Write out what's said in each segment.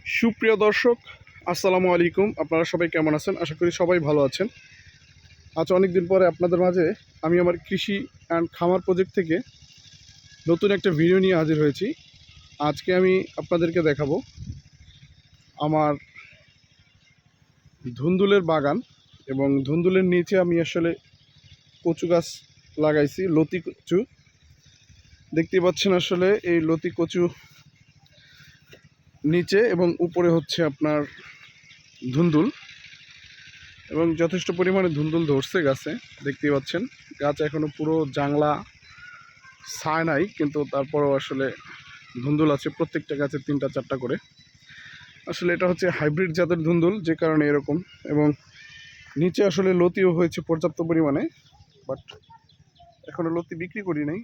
সুপ্রিয় দর্শক, আসসালামু আলাইকুম। আপনারা সবাই কেমন আছেন? আশা করি সবাই ভালো আছেন। আজ অনেক দিন পরে আপনাদের মাঝে আমি আমার কৃষি অ্যান্ড খামার প্রজেক্ট থেকে নতুন একটা ভিডিও নিয়ে হাজির হয়েছি। আজকে আমি আপনাদেরকে দেখাবো আমার ধুন্দুলের বাগান, এবং ধুন্দুলের নিচে আমি আসলে কচু গাছ লাগাইছি, লতি কচু। দেখতে পাচ্ছেন আসলে এই লতি কচু নিচে এবং উপরে হচ্ছে আপনার ধুন্দুল, এবং যথেষ্ট পরিমাণে ধুন্দুল ধরছে গাছে। দেখতেই পাচ্ছেন গাছ এখনও পুরো জাংলা ছায় নাই, কিন্তু তারপরেও আসলে ধুন্দুল আছে প্রত্যেকটা গাছে 3-4টা করে। আসলে এটা হচ্ছে হাইব্রিড জাতের ধুন্দুল, যে কারণে এরকম। এবং নিচে আসলে লতিও হয়েছে পর্যাপ্ত পরিমাণে, বাট এখনও লতি বিক্রি করি নাই।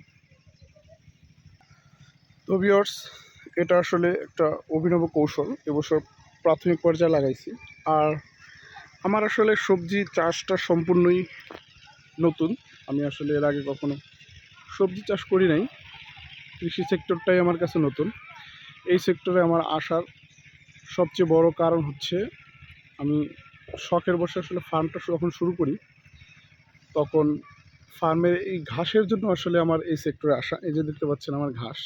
তো ভিউয়ার্স, এটা আসলে একটা অভিনব কৌশল, এবছর প্রাথমিক পর্যায়ে লাগাইছি। আর আমার আসলে সবজি চাষটা সম্পূর্ণই নতুন। আমি আসলে এর আগে কখনো সবজি চাষ করি নাই। কৃষি সেক্টরটাই আমার কাছে নতুন। এই সেক্টরে আমার আসার সবচেয়ে বড় কারণ হচ্ছে, আমি শখের বসে আসলে ফার্মটা যখন শুরু করি, তখন ফার্মের এই ঘাসের জন্য আসলে আমার এই সেক্টরে আসা। এই যে দেখতে পাচ্ছেন আমার ঘাস,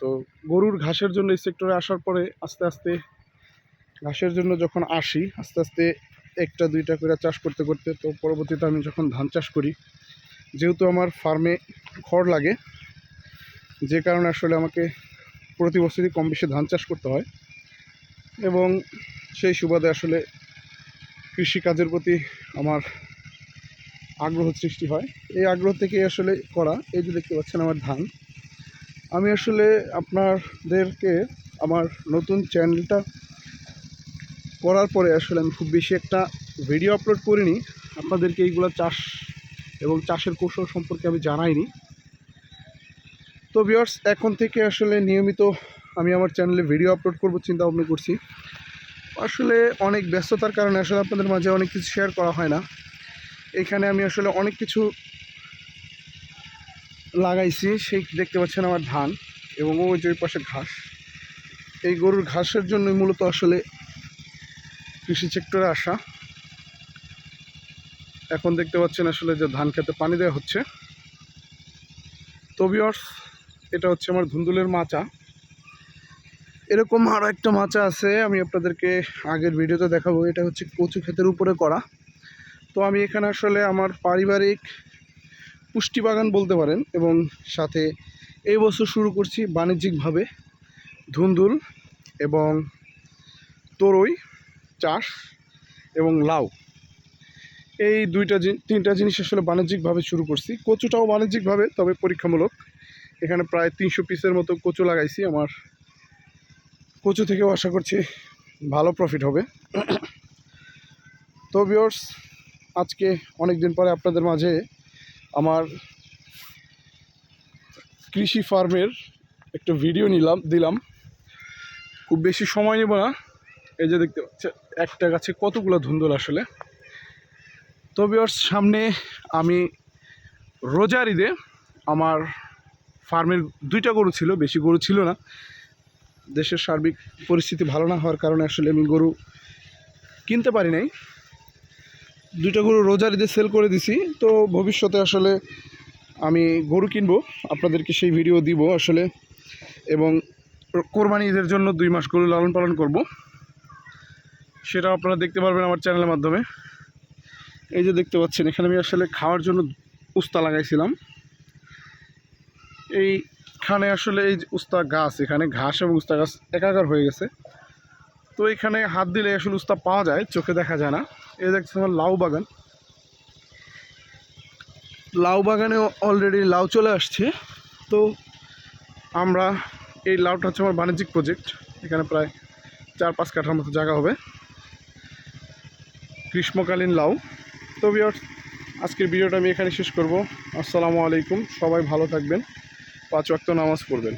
তো গরুর ঘাসের জন্য এই সেক্টরে আসার পরে আস্তে আস্তে ঘাসের জন্য যখন আসি, আস্তে আস্তে 1টা 2টা করে চাষ করতে করতে, তো পরবর্তীতে আমি যখন ধান চাষ করি, যেহেতু আমার ফার্মে খড় লাগে, যে কারণে আসলে আমাকে প্রতি বছরই কম বেশি ধান চাষ করতে হয়। এবং সেই সুবাদে আসলে কৃষিকাজের প্রতি আমার আগ্রহ সৃষ্টি হয়। এই আগ্রহ থেকে আসলে করা। এই যে দেখতে পাচ্ছেন আমার ধান। আমি আসলে আপনাদেরকে আমার নতুন চ্যানেলটা করার পরে আসলে আমি খুব বেশি একটা ভিডিও আপলোড করিনি। আপনাদেরকে এইগুলো চাষ এবং চাষের কৌশল সম্পর্কে আমি জানাইনি। তো ভিউয়ার্স, এখন থেকে আসলে নিয়মিত আমি আমার চ্যানেলে ভিডিও আপলোড করব চিন্তা ভাবনা করছি। আসলে অনেক ব্যস্ততার কারণে আসলে আপনাদের মাঝে অনেক কিছু শেয়ার করা হয় না। এখানে আমি আসলে অনেক কিছু লাগাইছি, সেই দেখতে পাচ্ছেন আমার ধান, এবং ওই যে পাশে ঘাস। এই গরুর ঘাসের জন্যই মূলত আসলে কৃষি সেক্টরে আসা। এখন দেখতে পাচ্ছেন আসলে যে ধান খেতে পানি দেওয়া হচ্ছে। তো ভিউয়ার্স, এটা হচ্ছে আমার ধুন্দুলের মাচা। এরকম আরও একটা মাচা আছে, আমি আপনাদেরকে আগের ভিডিওতে দেখাবো। এটা হচ্ছে কচু ক্ষেতের উপরে করা। তো আমি এখানে আসলে আমার পারিবারিক পুষ্টি বাগান বলতে পারেন, এবং সাথে এই বছর শুরু করছি বাণিজ্যিকভাবে ধুন্দুল এবং তরই চাষ এবং লাউ। এই 3টা জিনিস আসলে বাণিজ্যিকভাবে শুরু করছি। কচুটাও বাণিজ্যিকভাবে, তবে পরীক্ষামূলক। এখানে প্রায় 300 পিসের মতো কচু লাগাইছি। আমার কচু থেকেও আশা করছি ভালো প্রফিট হবে। তো ভিউয়ার্স, আজকে অনেক দিন পরে আপনাদের মাঝে আমার কৃষি ফার্মের একটা ভিডিও দিলাম। খুব বেশি সময় নেব না। এই যে দেখতে পাচ্ছেন একটা গাছে কতগুলো ধুন্দুল আসলে। তো ভিউয়ার্স, সামনে আমি রোজার ঈদে আমার ফার্মের 2টা গরু ছিল, বেশি গরু ছিল না। দেশের সার্বিক পরিস্থিতি ভালো না হওয়ার কারণে আসলে আমি গরু কিনতে পারি নাই। 2টা গরু রোজার ঈদে সেল করে দিছি। তো ভবিষ্যতে আসলে আমি গরু কিনবো, আপনাদেরকে সেই ভিডিও দিব আসলে। এবং কোরবানি ঈদের জন্য 2 মাস গরু লালন পালন করব, সেটা আপনারা দেখতে পারবেন আমার চ্যানেলের মাধ্যমে। এই যে দেখতে পাচ্ছেন, এখানে আমি আসলে খাওয়ার জন্য উস্তা লাগাইছিলাম। এইখানে আসলে এই উস্তা গাছ, এখানে ঘাস এবং উস্তা গাছ একাকার হয়ে গেছে। তো এখানে হাত দিলে আসলে উস্তা পাওয়া যায়, চোখে দেখা যায় না। এই দেখছেন আমার লাউ বাগান। লাউ বাগানে অলরেডি লাউ চলে আসছে। তো আমরা এই লাউটা হচ্ছে আমার বাণিজ্যিক প্রজেক্ট। এখানে প্রায় 4-5 কাঠার মতো জায়গা হবে, গ্রীষ্মকালীন লাউ। তো ভিউয়ার্স, আজকের ভিডিওটা আমি এখানে শেষ করব। আসসালামু আলাইকুম। সবাই ভালো থাকবেন, 5 ওয়াক্ত নামাজ পড়বেন।